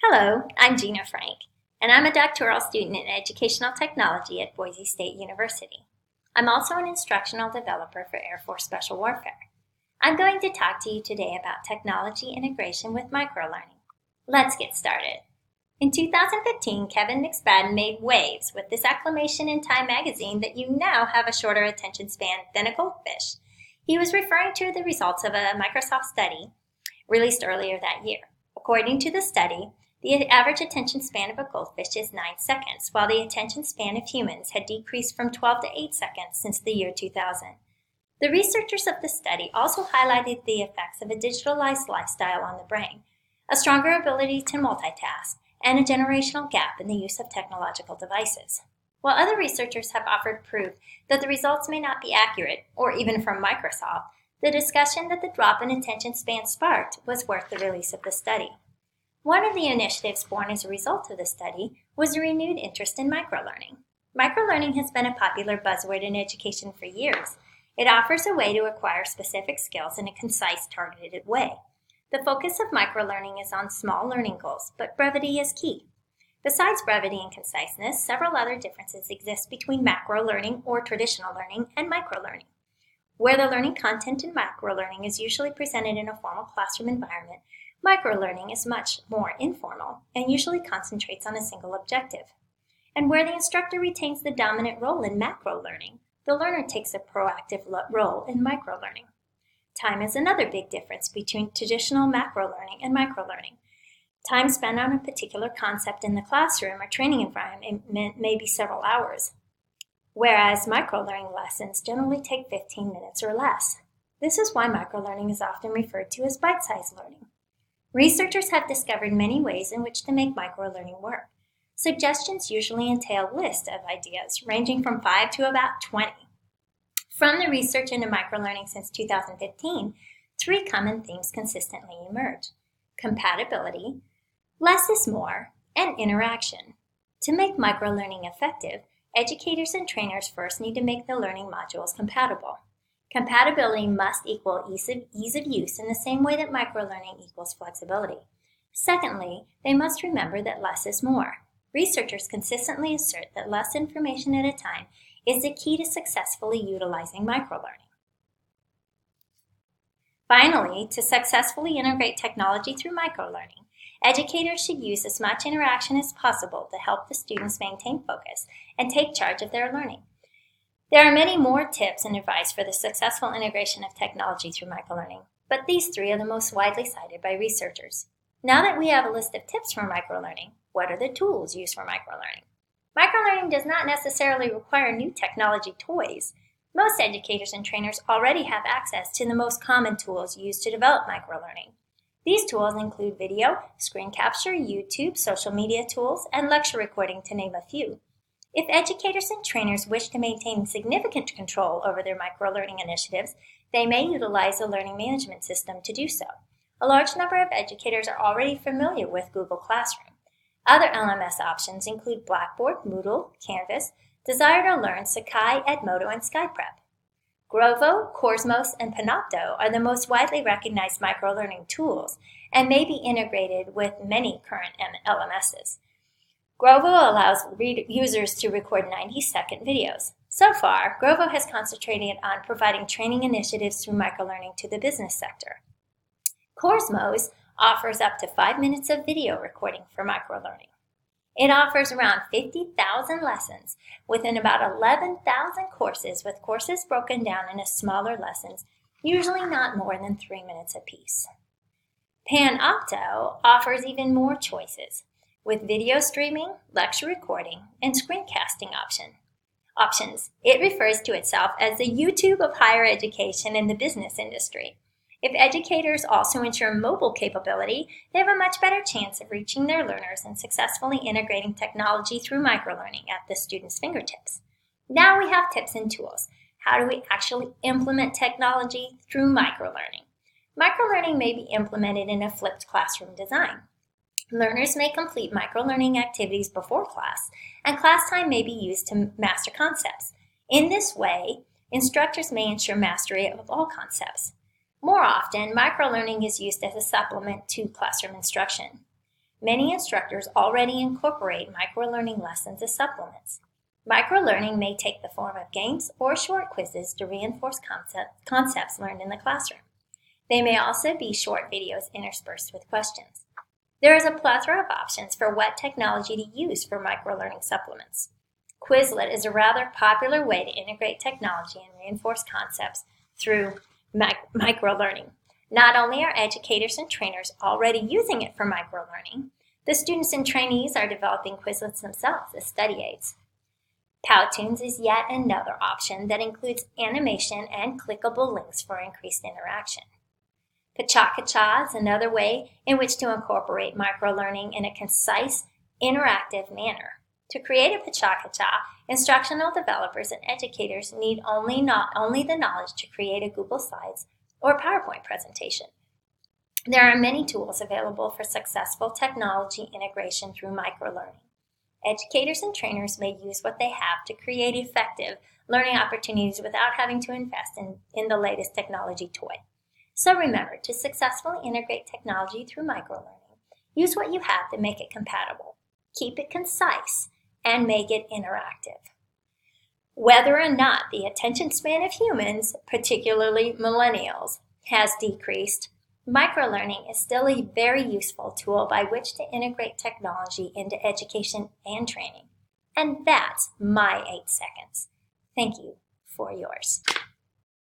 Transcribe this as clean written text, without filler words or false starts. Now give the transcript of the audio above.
Hello, I'm Gina Frank, and I'm a doctoral student in educational technology at Boise State University. I'm also an instructional developer for Air Force Special Warfare. I'm going to talk to you today about technology integration with microlearning. Let's get started. In 2015, Kevin McSpadden made waves with this acclamation in Time magazine that you now have a shorter attention span than a goldfish. He was referring to the results of a Microsoft study released earlier that year. According to the study, the average attention span of a goldfish is 9 seconds, while the attention span of humans had decreased from 12 to 8 seconds since the year 2000. The researchers of the study also highlighted the effects of a digitalized lifestyle on the brain, a stronger ability to multitask, and a generational gap in the use of technological devices. While other researchers have offered proof that the results may not be accurate, or even from Microsoft, the discussion that the drop in attention span sparked was worth the release of the study. One of the initiatives born as a result of the study was a renewed interest in microlearning. Microlearning has been a popular buzzword in education for years. It offers a way to acquire specific skills in a concise, targeted way. The focus of microlearning is on small learning goals, but brevity is key. Besides brevity and conciseness, several other differences exist between macro-learning or traditional learning and microlearning. Where the learning content in macrolearning is usually presented in a formal classroom environment, microlearning is much more informal and usually concentrates on a single objective. And where the instructor retains the dominant role in macrolearning, the learner takes a proactive role in microlearning. Time is another big difference between traditional macrolearning and microlearning. Time spent on a particular concept in the classroom or training environment may be several hours, whereas microlearning lessons generally take 15 minutes or less. This is why microlearning is often referred to as bite-sized learning. Researchers have discovered many ways in which to make microlearning work. Suggestions usually entail lists of ideas, ranging from 5 to about 20. From the research into microlearning since 2015, 3 common themes consistently emerge: compatibility, less is more, and interaction. To make microlearning effective, educators and trainers first need to make the learning modules compatible. Compatibility must equal ease of use in the same way that microlearning equals flexibility. Secondly, they must remember that less is more. Researchers consistently assert that less information at a time is the key to successfully utilizing microlearning. Finally, to successfully integrate technology through microlearning, educators should use as much interaction as possible to help the students maintain focus and take charge of their learning. There are many more tips and advice for the successful integration of technology through microlearning, but these 3 are the most widely cited by researchers. Now that we have a list of tips for microlearning, what are the tools used for microlearning? Microlearning does not necessarily require new technology toys. Most educators and trainers already have access to the most common tools used to develop microlearning. These tools include video, screen capture, YouTube, social media tools, and lecture recording, to name a few. If educators and trainers wish to maintain significant control over their microlearning initiatives, they may utilize a learning management system to do so. A large number of educators are already familiar with Google Classroom. Other LMS options include Blackboard, Moodle, Canvas, Desire2Learn, Sakai, Edmodo, and SkyPrep. Grovo, Coursmos, and Panopto are the most widely recognized microlearning tools and may be integrated with many current LMSs. Grovo allows users to record 90-second videos. So far, Grovo has concentrated on providing training initiatives through microlearning to the business sector. Coursmos offers up to 5 minutes of video recording for microlearning. It offers around 50,000 lessons within about 11,000 courses, with courses broken down into smaller lessons, usually not more than 3 minutes apiece. Panopto offers even more choices, with video streaming, lecture recording, and screencasting options. It refers to itself as the YouTube of higher education in the business industry. If educators also ensure mobile capability, they have a much better chance of reaching their learners and successfully integrating technology through microlearning at the student's fingertips. Now we have tips and tools. How do we actually implement technology through microlearning? Microlearning may be implemented in a flipped classroom design. Learners may complete microlearning activities before class, and class time may be used to master concepts. In this way, instructors may ensure mastery of all concepts. More often, microlearning is used as a supplement to classroom instruction. Many instructors already incorporate microlearning lessons as supplements. Microlearning may take the form of games or short quizzes to reinforce concepts learned in the classroom. They may also be short videos interspersed with questions. There is a plethora of options for what technology to use for microlearning supplements. Quizlet is a rather popular way to integrate technology and reinforce concepts through microlearning. Not only are educators and trainers already using it for microlearning, the students and trainees are developing Quizlets themselves as study aids. Powtoons is yet another option that includes animation and clickable links for increased interaction. Pachacacha is another way in which to incorporate microlearning in a concise, interactive manner. To create a Pachacacha, instructional developers and educators need not only the knowledge to create a Google Slides or PowerPoint presentation. There are many tools available for successful technology integration through microlearning. Educators and trainers may use what they have to create effective learning opportunities without having to invest in the latest technology toy. So remember, to successfully integrate technology through microlearning, use what you have to make it compatible. Keep it concise and make it interactive. Whether or not the attention span of humans, particularly millennials, has decreased, microlearning is still a very useful tool by which to integrate technology into education and training. And that's my 8 seconds. Thank you for yours.